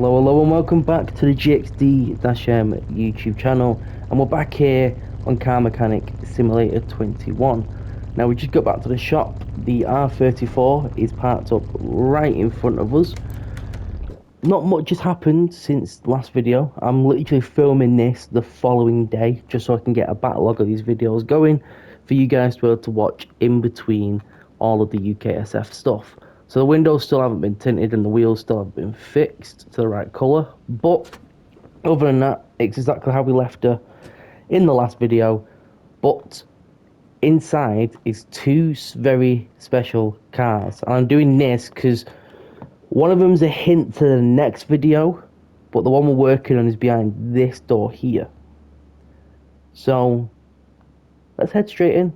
Hello and welcome back to the GXD-M YouTube channel, and we're back here on Car Mechanic Simulator 21. Now we just got back to the shop. The R34 is parked up right in front of us. Not much has happened since the last video. I'm literally filming this the following day just so I can get a backlog of these videos going for you guys to be able to watch in between all of the UKSF stuff. So the windows still haven't been tinted and the wheels still haven't been fixed to the right colour, but other than that, it's exactly how we left her in the last video. But inside is two very special cars, and I'm doing this because one of them's a hint to the next video, but the one we're working on is behind this door here. So let's head straight in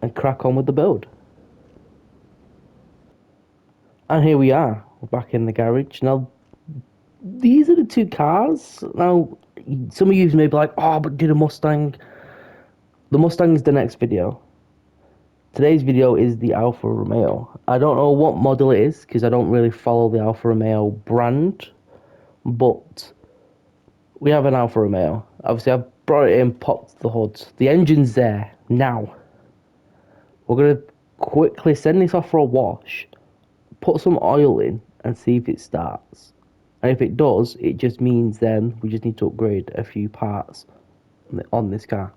and crack on with the build. And here we are, we're back in the garage. Now, these are the two cars. Now, some of you may be like, oh, but did a Mustang? The Mustang is the next video. Today's video is the Alfa Romeo. I don't know what model it is, because I don't really follow the Alfa Romeo brand. But we have an Alfa Romeo. Obviously, I've brought it in, popped the hood. The engine's there. Now, we're going to quickly send this off for a wash, put some oil in, and see if it starts. And if it does, it just means then we just need to upgrade a few parts on this car.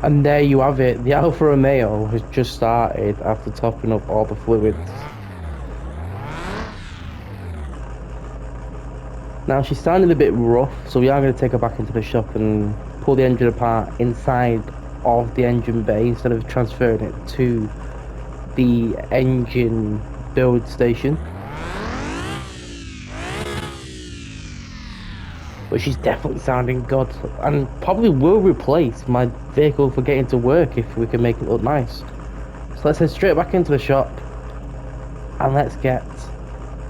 And there you have it, the Alfa Romeo has just started after topping up all the fluids. Now she's sounding a bit rough, so we are going to take her back into the shop and pull the engine apart inside of the engine bay instead of transferring it to the engine build station. But she's definitely sounding good, and probably will replace my vehicle for getting to work if we can make it look nice. So let's head straight back into the shop and let's get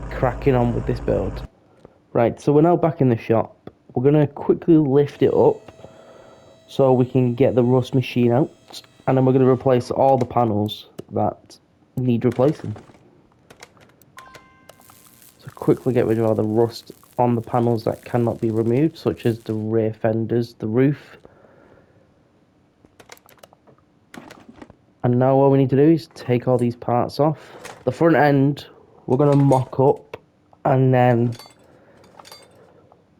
cracking on with this build. Right, so we're now back in the shop. We're going to quickly lift it up so we can get the rust machine out, and then we're going to replace all the panels that need replacing. So quickly get rid of all the rust on the panels that cannot be removed, such as the rear fenders, the roof. And now all we need to do is take all these parts off. The front end we're going to mock up and then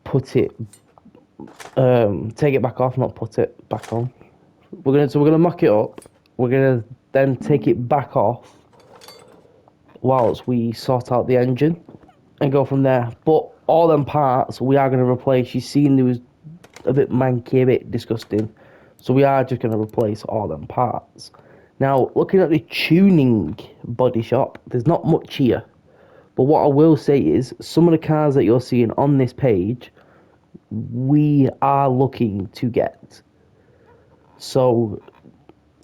put it, take it back off, not put it back on. We're gonna mock it up. We're gonna then take it back off whilst we sort out the engine and go from there. But all them parts we are going to replace. You've seen there was a bit manky, a bit disgusting, so we are just going to replace all them parts. Now, looking at the tuning body shop, there's not much here, but what I will say is some of the cars that you're seeing on this page we are looking to get. So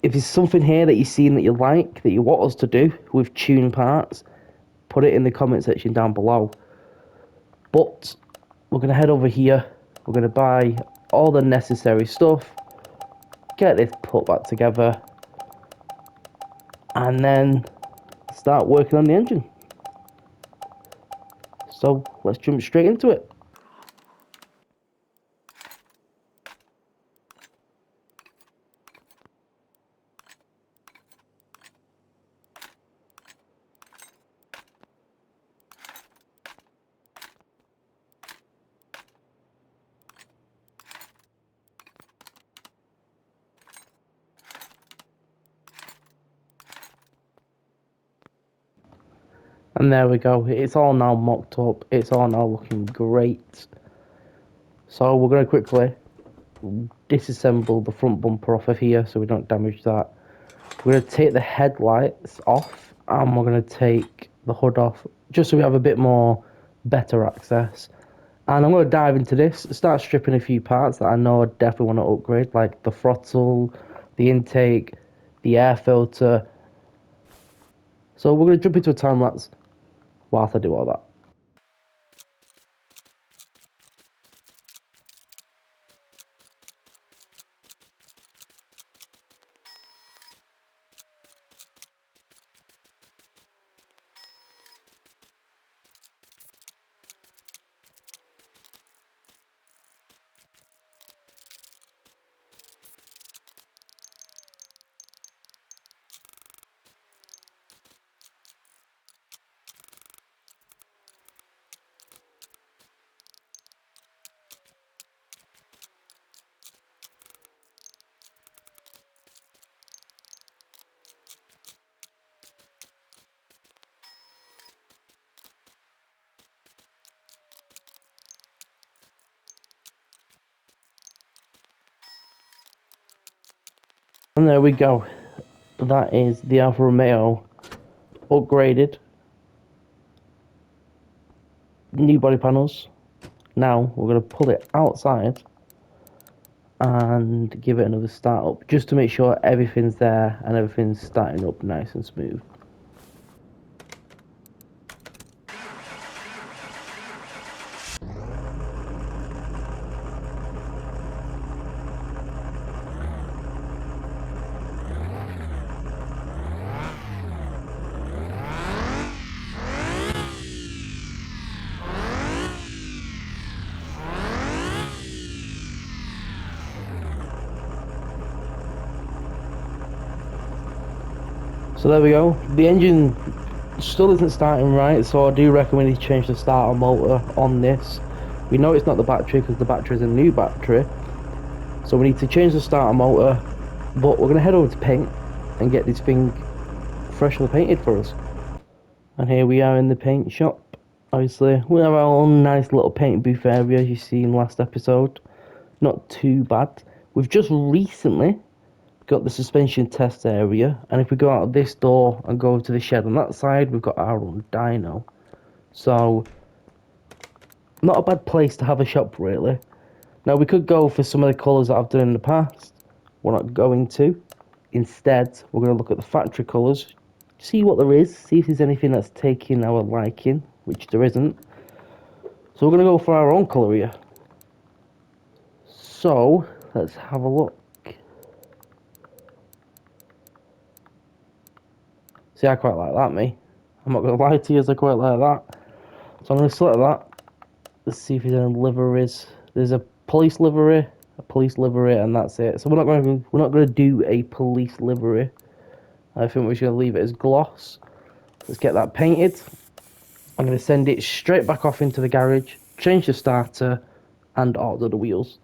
if there's something here that you've seen that you like, that you want us to do with tune parts, put it in the comment section down below. But we're going to head over here, we're going to buy all the necessary stuff, get this put back together, and then start working on the engine. So let's jump straight into it. And there we go, it's all now mocked up, it's all now looking great. So we're going to quickly disassemble the front bumper off of here so we don't damage that. We're going to take the headlights off and we're going to take the hood off just so we have a bit more better access. And I'm going to dive into this, start stripping a few parts that I know I definitely want to upgrade, like the throttle, the intake, the air filter. So we're going to jump into a time lapse whilst I do all that. And there we go. That is the Alfa Romeo upgraded. New body panels. Now we're going to pull it outside and give it another start up, just to make sure everything's there and everything's starting up nice and smooth. So there we go. The engine still isn't starting right, so I do recommend you change the starter motor on this. We know it's not the battery because the battery is a new battery, so we need to change the starter motor. But we're going to head over to paint and get this thing freshly painted for us. And here we are in the paint shop. Obviously, we have our own nice little paint booth area, as you see in last episode. Not too bad. We've just recently got the suspension test area, and if we go out of this door and go to the shed on that side, we've got our own dyno. So, not a bad place to have a shop, really. Now, we could go for some of the colours that I've done in the past. We're not going to. Instead, we're going to look at the factory colours, see what there is, see if there's anything that's taking our liking, which there isn't. So we're going to go for our own colour here. So, let's have a look. See, I quite like that, me. I'm not going to lie to you, I quite like that. So I'm going to select that. Let's see if there's any liveries. There's a police livery, and that's it. So we're not going to do a police livery. I think we're just going to leave it as gloss. Let's get that painted. I'm going to send it straight back off into the garage, change the starter, and order the wheels.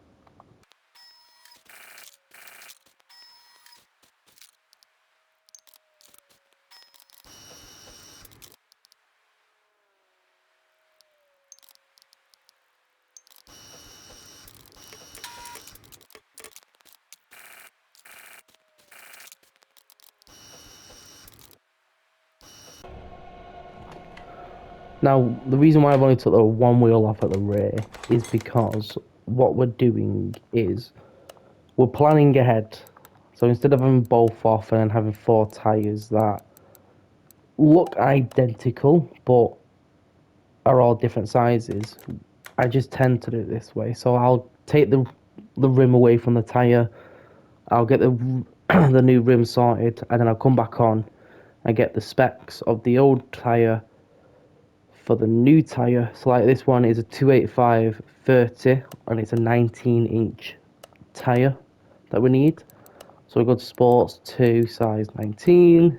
Now, the reason why I've only took the one wheel off at the rear is because what we're doing is we're planning ahead. So instead of having both off and then having 4 tyres that look identical but are all different sizes, I just tend to do it this way. So I'll take the rim away from the tyre, I'll get the the new rim sorted, and then I'll come back on and get the specs of the old tyre for the new tyre. So like this one is a 285/30 and it's a 19-inch tyre that we need. So we go to Sports 2 size 19,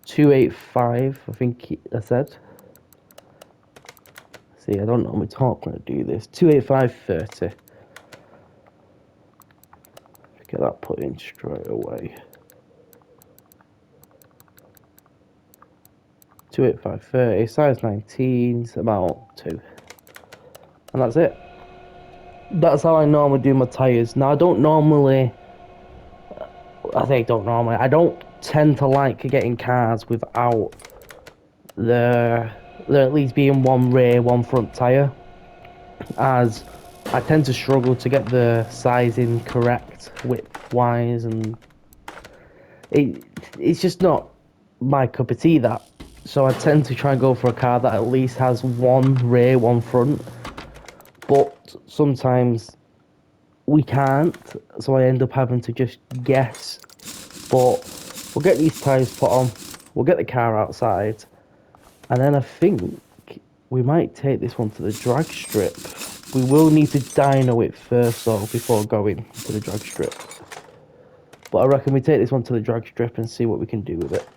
285 I think I said. See, I don't normally talk when I do this. 285/30. Get that put in straight away. 285/30, size 19, it's about 2. And that's it. That's how I normally do my tyres. Now, I don't tend to like getting cars without there at least being one rear, one front tyre, as I tend to struggle to get the sizing correct width-wise, and it's just not my cup of tea, that. So I tend to try and go for a car that at least has one rear, one front. But sometimes we can't, so I end up having to just guess. But we'll get these tyres put on, we'll get the car outside, and then I think we might take this one to the drag strip. We will need to dyno it first though before going to the drag strip. But I reckon we take this one to the drag strip and see what we can do with it.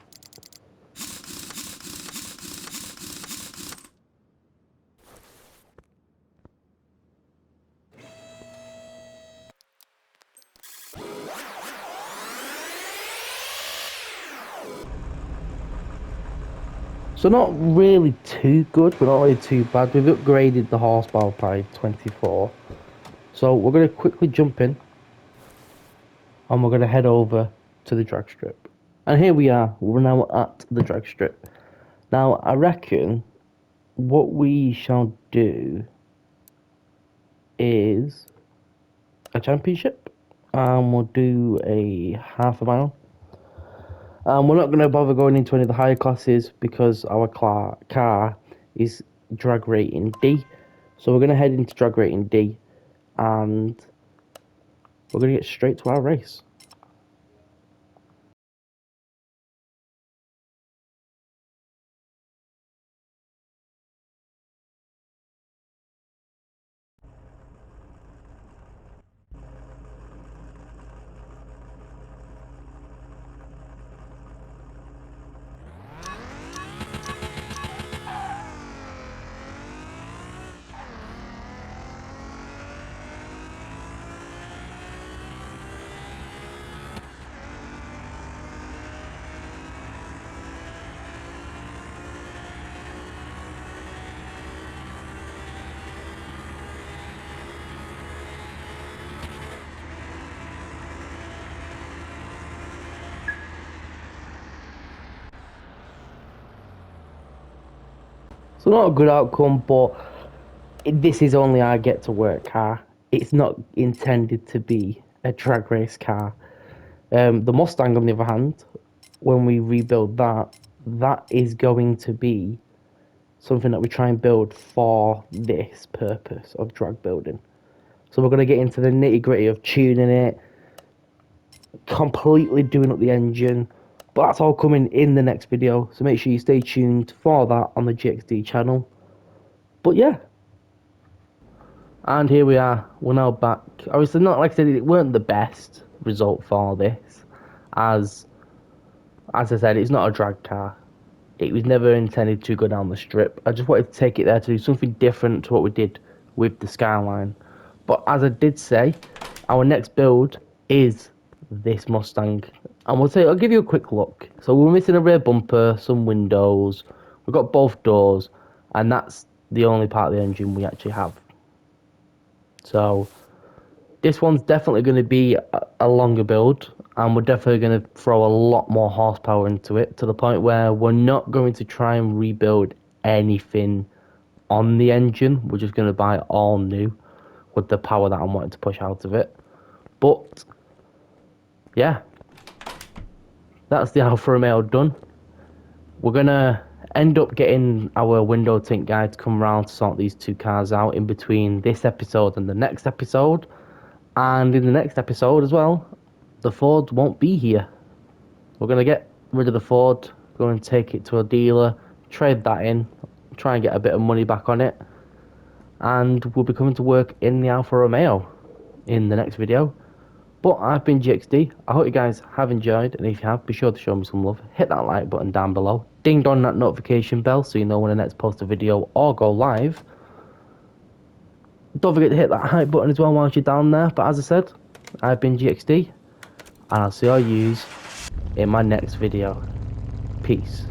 So not really too good, but not really too bad. We've upgraded the horsepower by 24. So we're going to quickly jump in and we're going to head over to the drag strip. And here we are, we're now at the drag strip. Now I reckon what we shall do is a championship and we'll do a half a mile. We're not going to bother going into any of the higher classes because our car is drag rating D. So we're going to head into drag rating D and we're going to get straight to our race. So not a good outcome, but this is only our get to work car. It's not intended to be a drag race car. The Mustang, on the other hand, when we rebuild that, that is going to be something that we try and build for this purpose of drag building. So we're going to get into the nitty gritty of tuning it, completely doing up the engine, but that's all coming in the next video, so make sure you stay tuned for that on the GXD channel. But yeah, and here we are, we're now back. Obviously not, like I said, it weren't the best result for this, as I said, it's not a drag car. It was never intended to go down the strip. I just wanted to take it there to do something different to what we did with the Skyline. But as I did say, our next build is this Mustang. And I'll give you a quick look. So we're missing a rear bumper, some windows. We've got both doors. And that's the only part of the engine we actually have. So this one's definitely going to be a longer build, and we're definitely going to throw a lot more horsepower into it, to the point where we're not going to try and rebuild anything on the engine. We're just going to buy all new with the power that I'm wanting to push out of it. But yeah, that's the Alfa Romeo done. We're going to end up getting our window tint guy to come around to sort these two cars out in between this episode and the next episode. And in the next episode as well, the Ford won't be here. We're going to get rid of the Ford, go and take it to a dealer, trade that in, try and get a bit of money back on it, and we'll be coming to work in the Alfa Romeo in the next video. But I've been GXD. I hope you guys have enjoyed, and if you have, be sure to show me some love. Hit that like button down below. Ding dong that notification bell so you know when I next post a video or go live. Don't forget to hit that hype button as well whilst you're down there. But as I said, I've been GXD, and I'll see all yous in my next video. Peace.